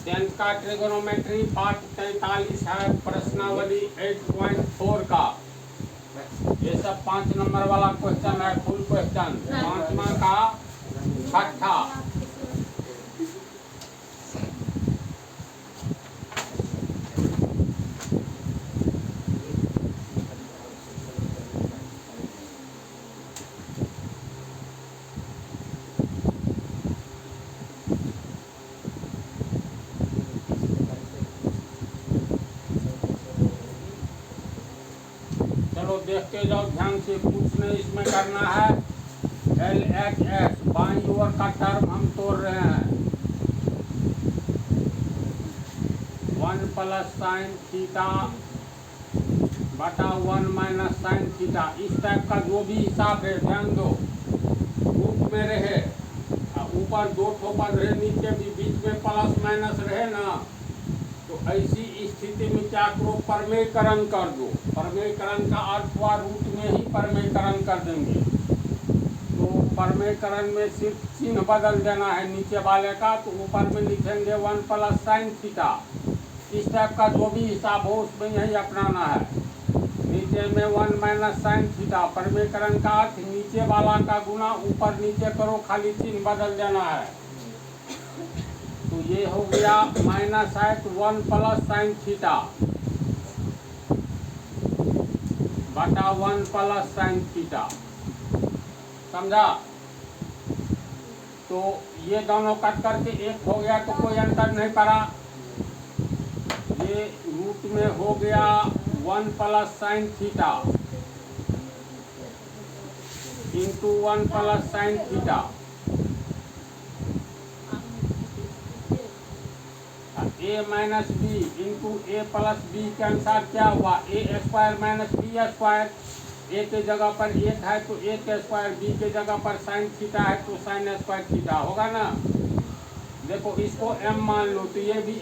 Tenth का trigonometry part 43 है, प्रश्नावली 8.4 का। ये सब 5 नंबर वाला क्वेश्चन है, फुल क्वेश्चन। 5वां का छठा। देख के जाओ ध्यान से, कुछ नहीं इसमें करना है। LHS बाईं ओर का टर्म हम तोड़ रहे हैं। 1 प्लस साइन थीटा बटा 1 माइनस साइन थीटा। इस टाइप का जो भी हिसाब है ध्यान दो, रूट में रहे, ऊपर 2 ठो पद रहे, नीचे भी बीच में प्लस माइनस रहे ना, तो ऐसी स्थिति में क्या करो, परमेयकरण कर दो। परमेयकरण का अर्थ हुआ रूट में ही परमेयकरण कर देंगे। तो परमेयकरण में सिर्फ चिन्ह बदल देना है नीचे वाले का, तो ऊपर में लिखेंगे 1 प्लस साइन थीटा। इस टाइप का जो भी हिसाब हो उसमें यही अपनाना है। नीचे में 1 माइनस साइन थीटा, परमेयकरण का अर्थ नीचे वाला का गुना ऊपर नीचे करो, खाली चिन्ह बदल देना है। तो ये हो गया माइनस है तो 1 प्लस साइन थीटा बटा 1 प्लस साइन थीटा, समझा। तो ये दोनों कट करके एक हो गया, तो कोई अंतर नहीं पड़ा। ये रूट में हो गया 1 plus sine theta into 1 plus sine theta. A minus B into A plus B के अनुसार क्या हुआ, A square minus B square. A के जगह पर 1 है तो 1 स्क्वायर, बी के जगह पर साइन थीटा है तो साइन स्क्वायर थीटा होगा ना। देखो इसको m मान लो, तो ये भी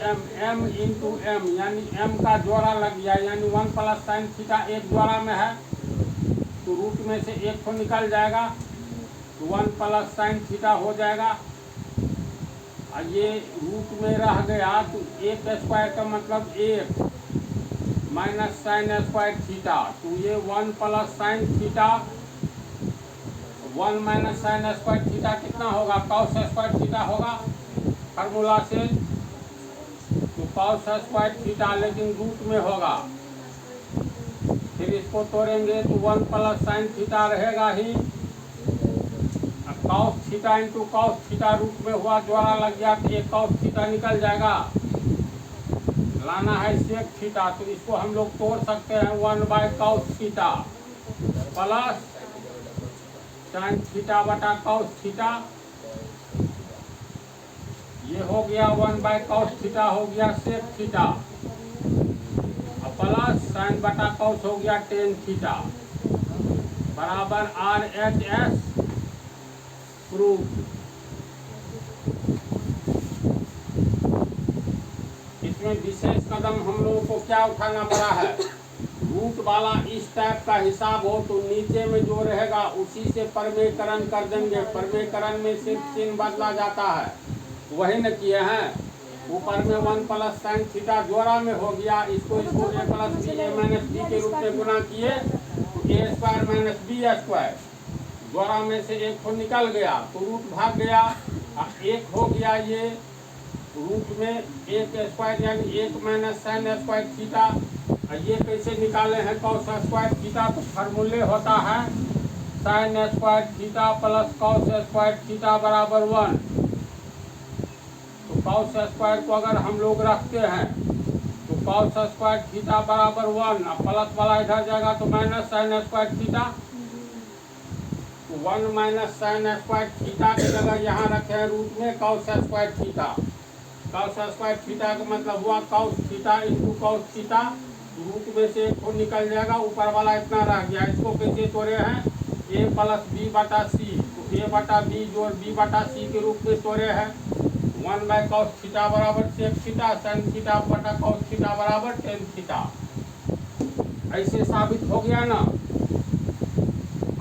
m इंटू एम, यानी m का जोड़ा लग गया, यानी 1 प्लस साइन थीटा एक जोड़ा में है, तो रूट में से एक को निकल जाएगा, तो 1 प्लस साइन थीटा हो जाएगा। ये रूट में रह गया, तो 1 स्क्वायर का मतलब 1 माइनस साइन स्क्वायर थीटा, तो ये 1 plus sine theta 1 minus sine square theta कितना होगा, कॉस स्क्वायर थीटा होगा फार्मूला से। तो कॉस स्क्वायर थीटा लेकिन रूट में होगा, फिर इसको तोड़ेंगे तो 1 प्लस साइन थीटा रहेगा ही। Cos theta into cos theta root में हुआ, जोड़ा लग गया तो एक कॉस थीटा निकल जाएगा। लाना है सेक थीटा, तो इसको हम लोग तोड़ सकते हैं 1 by cos theta plus sine theta बटा कॉस थीटा। ये हो गया 1 बाय कॉस थीटा हो गया सेक थीटा, प्लस साइन बटा कॉस हो गया टेन थीटा बराबर RHS प्रूफ। इसमें विशेष कदम हम लोगों को क्या उठाना पड़ा है, रूट वाला इस टाइप का हिसाब हो तो नीचे में जो रहेगा उसी से परमेयकरण कर देंगे। परमेयकरण में सिर्फ चिन्ह बदला जाता है, वही न किए हैं। ऊपर में 1 प्लस साइन थीटा जोड़ा में हो गया, इसको ए प्लस बी ए माइनस बी के रूप में गुना किए तो ए स्क्वायर माइनस बी स्क्वायर, जोड़ा में से एक को निकल गया तो रूट भाग गया, एक हो गया ये रूट में एक स्क्वायर यानी 1 माइनस साइन स्क्वायर थीटा। ये कैसे निकाले हैं कॉस स्क्वायर थीटा, तो फार्मूले होता है sine square theta plus cos square theta बराबर 1। तो कॉस स्क्वायर को अगर हम लोग रखते हैं तो कॉस स्क्वायर थीटा बराबर 1, अब प्लस वाला इधर जाएगा तो माइनस साइन स्क्वायर थीटा, तो 1 माइनस साइन स्क्वायर थीटा की जगह यहाँ रखे हैं रूट में cos square theta. Cos square theta का मतलब हुआ cos theta into cos theta, root में से एक को निकल जाएगा, ऊपर वाला इतना रह गया। इसको कैसे तोड़े हैं ए प्लस बी बटा सी, तो ए बटा बी जोड़ बी बटा सी के रूप में तोड़े हैं। 1 बाय कॉस थीटा बराबर सेक थीटा, साइन थीटा बटा कॉस थीटा बराबर टेन थीटा। ऐसे साबित हो गया ना।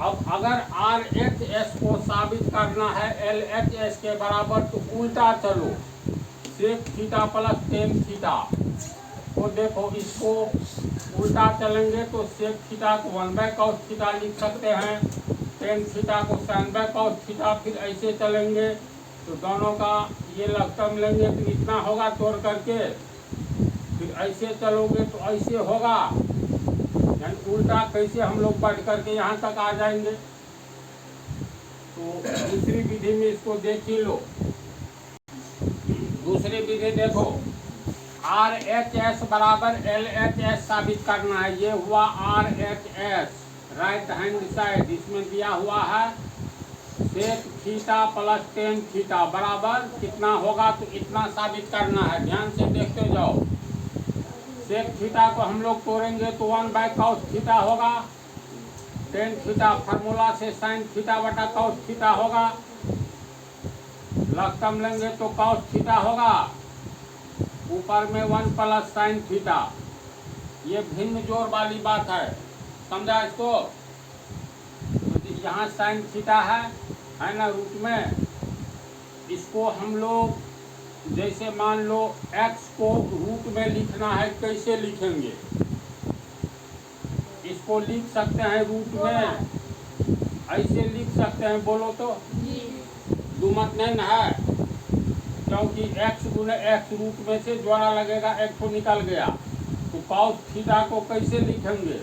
अब अगर आर एच एस को साबित करना है एल एच एस के बराबर तो उल्टा चलो, sec theta plus tan theta. तो देखो इसको उल्टा चलेंगे तो सेक थीटा को 1 बाय कॉस थीटा लिख सकते हैं, टेन थीटा को साइन बाय कॉस थीटा, फिर ऐसे चलेंगे तो दोनों का ये लघुत्तम लेंगे तो इतना होगा तोड़ करके, फिर ऐसे चलोगे तो ऐसे होगा, यानी उल्टा कैसे हम लोग बढ़ करके यहाँ तक आ जाएंगे। तो दूसरी विधि में इसको देख ही लो। दूसरी विधि देखो, आर एच एस बराबर एल एच एस साबित करना है। ये हुआ R H S right hand side, इसमें दिया हुआ है sec theta plus tan theta बराबर कितना होगा, तो इतना साबित करना है। ध्यान से देखते जाओ, सेक थीटा को हम लोग तोड़ेंगे तो 1 बाय कॉस थीटा होगा, टेन थीटा फार्मूला से साइन थीटा बटा कॉस थीटा होगा, लघुत्तम लेंगे तो कॉस थीटा होगा, ऊपर में 1 प्लस साइन थीटा। ये भिन्न जोड़ वाली बात है, समझा इसको। यहाँ साइन थीटा है ना रूट में, इसको हम लोग जैसे मान लो x को रूट में लिखना है, कैसे लिखेंगे, इसको लिख सकते हैं रूट में, ऐसे लिख सकते हैं, बोलो तो दुमत नहीं है, क्योंकि x गुने x रूट में से जोड़ा लगेगा, एक तो निकल गया। तो कॉस थीटा को कैसे लिखेंगे,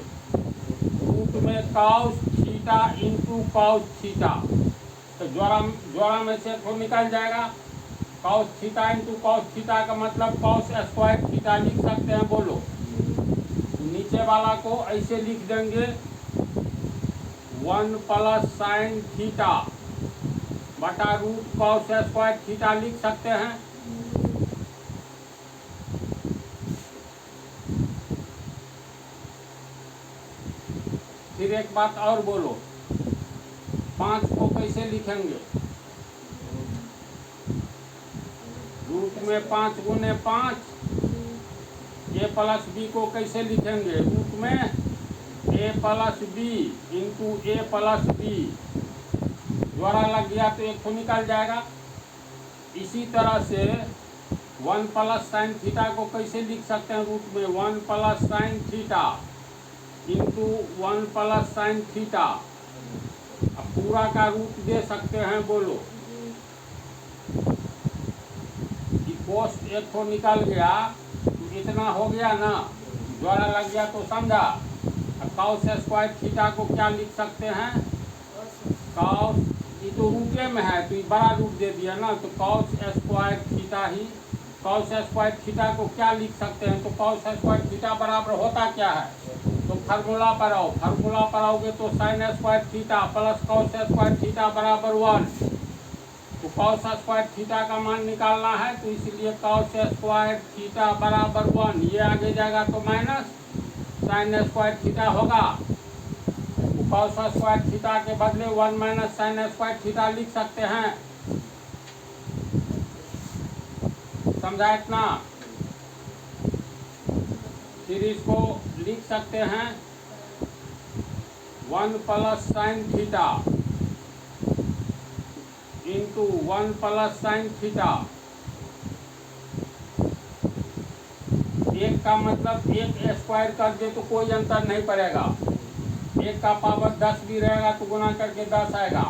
रूट में cos theta into cos theta, तो जोड़ा में से तो निकल जाएगा, cos theta into cos theta का मतलब कॉस स्क्वायर थीटा लिख सकते हैं, बोलो। नीचे वाला को ऐसे लिख देंगे 1 प्लस साइन थीटा बटा रूट कॉस स्क्वायर थीटा लिख सकते हैं। फिर एक बात और बोलो, 5 को कैसे लिखेंगे, रूट में 5 गुने 5, ए प्लस बी को कैसे लिखेंगे, रूट में ए plus B into A plus B, जोड़ा लग गया तो एक को निकल जाएगा। इसी तरह से 1 प्लस साइन थीटा को कैसे लिख सकते हैं, रूट में 1 plus sine theta into 1 plus sine theta, अब पूरा का रूट दे सकते हैं, बोलो। कोस एक को निकल गया तो इतना हो गया ना, जोड़ा लग गया तो समझा। अब कॉस स्क्वायर थीटा को क्या लिख सकते हैं, कॉस, ये तो रूटे में है तो ये बड़ा रूट दे दिया ना, तो कॉस स्क्वायर थीटा ही, कॉस स्क्वायर थीटा को क्या लिख सकते हैं, तो कॉस स्क्वायर थीटा बराबर होता क्या है, तो फार्मूला पर आओ, फार्मूला पर आओगे तो sine square theta plus cos square theta बराबर 1। तो कॉस स्क्वायर थीटा का मान निकालना है, तो इसलिए कॉस स्क्वायर थीटा बराबर 1, ये आगे जाएगा तो माइनस साइन स्क्वायर थीटा होगा। तो कॉस स्क्वायर थीटा के बदले 1 माइनस साइन स्क्वायर थीटा लिख सकते हैं, समझा इतना। फिर इसको लिख सकते हैं 1 plus sine theta into 1 plus sine theta एक का मतलब एक स्क्वायर कर दे तो कोई अंतर नहीं पड़ेगा। एक का पावर 10 भी रहेगा तो गुना करके 10 आएगा।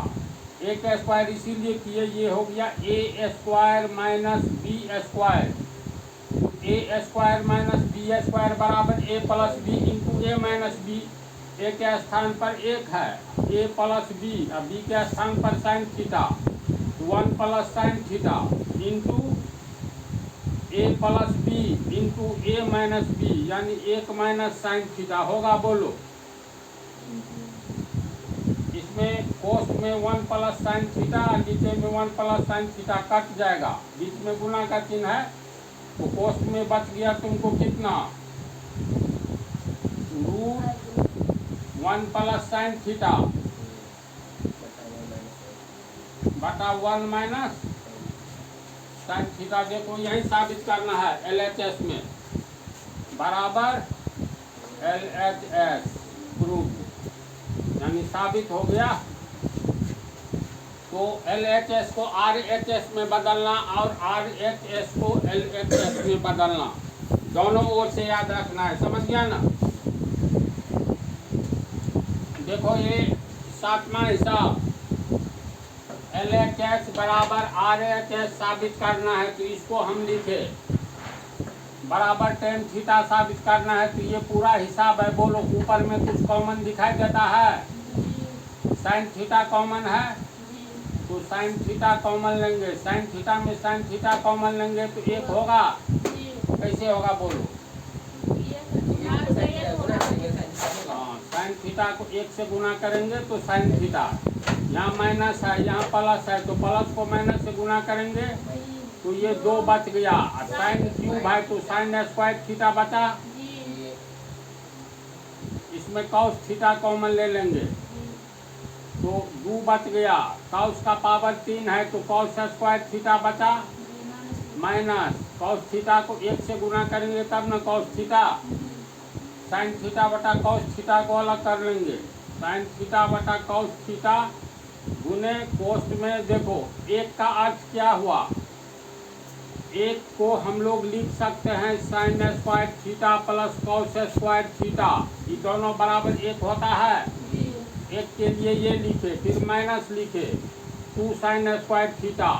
एक स्क्वायर इसीलिए किए, ये हो गया A square minus B square. A square minus B square बराबर A plus B into A minus B. A के स्थान पर एक है, ए प्लस बी, और बी के स्थान पर sine theta, 1 plus sine theta into A plus B into A minus B, यानी 1 माइनस साइन थीटा होगा। बोलो, इसमें कोस में 1 प्लस साइन थीटा, नीचे में 1 प्लस साइन थीटा कट जाएगा, बीच में गुना का चिन्ह है, तो कोस में बच गया तुमको कितना, √1 प्लस साइन थीटा बटा 1 माइनस साइन थीटा। देखो यही साबित करना है LHS में, बराबर LHS प्रूफ, यानी साबित हो गया। तो LHS को RHS में बदलना और RHS को LHS में बदलना, दोनों ओर से याद रखना है, समझ गया ना। देखो ये 7वां हिसाब, LHS बराबर RHS साबित करना है, तो इसको हम लिखे बराबर tan थीटा साबित करना है, तो ये पूरा हिसाब है। बोलो, ऊपर में कुछ कॉमन दिखाई देता है, साइन थीटा कॉमन है, तो साइन थीटा कॉमन लेंगे, साइन थीटा में साइन थीटा कॉमन लेंगे तो एक होगा। कैसे होगा बोलो, हाँ, साइन थीटा को 1 से गुना करेंगे तो साइन थीटा, यहाँ माइनस है यहाँ प्लस है, तो प्लस को माइनस से गुना करेंगे तो ये 2 बच गया, साइन क्यूब है तो साइन स्क्वायर थीटा बचा, इसमें कॉस थीटा कॉमन ले लेंगे तो 2 बच गया, कॉस का पावर 3 है तो कॉस स्क्वायर थीटा बचा, माइनस कॉस थीटा को 1 से गुना करेंगे तब ना कॉस थीटा, साइन थीटा बटा कॉस थीटा को अलग कर लेंगे, साइन थीटा बटा कॉस थीटा गुने कोष्ठ में। देखो एक का अर्थ क्या हुआ, एक को हम लोग लिख सकते हैं sine square theta plus cos square theta, ये दोनों बराबर 1 होता है। एक के लिए ये लिखे, फिर माइनस लिखे 2 साइन स्क्वायर थीटा,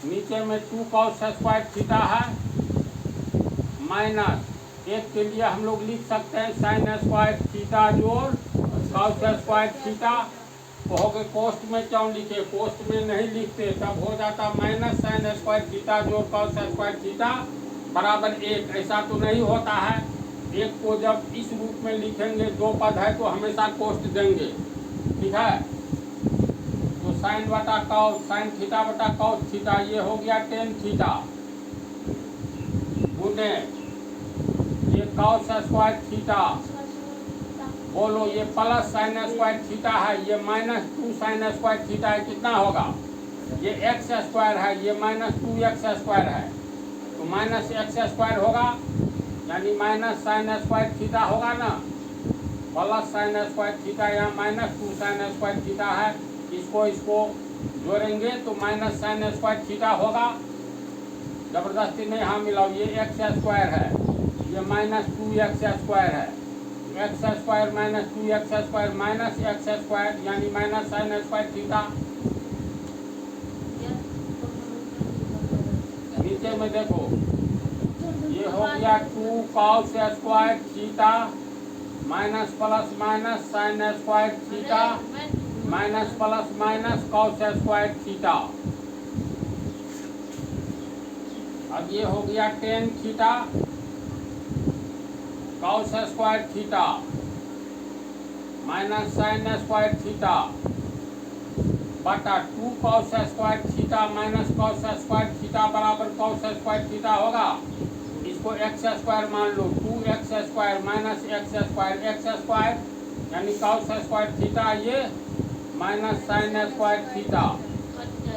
नीचे में 2 कॉस स्क्वायर थीटा है, माइनस एक के लिए हम लोग लिख सकते हैं साइन स्क्वायर थीटा जोड़ कॉस स्क्वायर थीटा, तो हो गए। कोष्ठ में क्यों लिखे, कोष्ठ में नहीं लिखते तब हो जाता माइनस साइन स्क्वायर थीटा जोड़ कॉस स्क्वायर थीटा बराबर 1। ऐसा तो नहीं होता है, एक को जब इस रूप में लिखेंगे, 2 पद है तो हमेशा कोष्ठ देंगे, ठीक है। तो साइन बटा कॉस, साइन थीटा बटा कॉस थीटा, ये हो गया tan थीटा गुने ये कॉस स्क्वायर थीटा। बोलो, ये प्लस साइन स्क्वायर थीटा है, ये माइनस 2 साइन स्क्वायर थीटा है, कितना होगा, ये x स्क्वायर है, ये माइनस 2x स्क्वायर है, तो माइनस x स्क्वायर होगा, यानी माइनस साइन स्क्वायर थीटा होगा ना, प्लस साइन स्क्वायर थीटा, यहाँ माइनस 2 साइन स्क्वायर थीटा है, इसको जोड़ेंगे तो माइनस साइन स्क्वायर थीटा होगा। जबरदस्ती नहीं, हाँ मिलाओ, ये x स्क्वायर है, ये माइनस 2x स्क्वायर है, x square minus 2x square minus x square, यानी माइनस साइन स्क्वायर थीटा। नीचे में देखो ये हो गया 2 cos square theta minus plus minus sine square theta minus plus minus cos square theta. अब ये हो गया tan theta cos square theta minus sine square theta बटा 2 cos square theta minus cos square theta बराबर cos square theta होगा। इसको x square मान लो, 2x square minus x square यानी कॉस स्क्वायर थीटा, ये माइनस साइन स्क्वायर थीटा।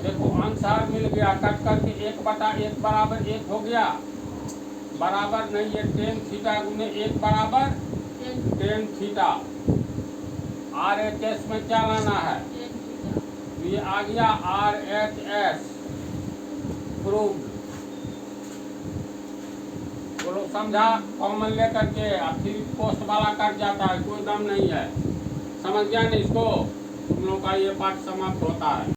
देखो answer मिल गया, cut करके 1/1 बराबर 1 हो गया, बराबर नहीं, ये tan थीटा गुने 1 बराबर tan थीटा। RHS में क्या लाना है, तो ये आ गया RHS अप्रूव्ड। वो लोग समझा, कॉमन लेकर के अब फिर पोस्ट वाला कट जाता है, कोई दम नहीं है। समझ गया नहीं इसको? तुम लोग का ये पाठ समाप्त होता है।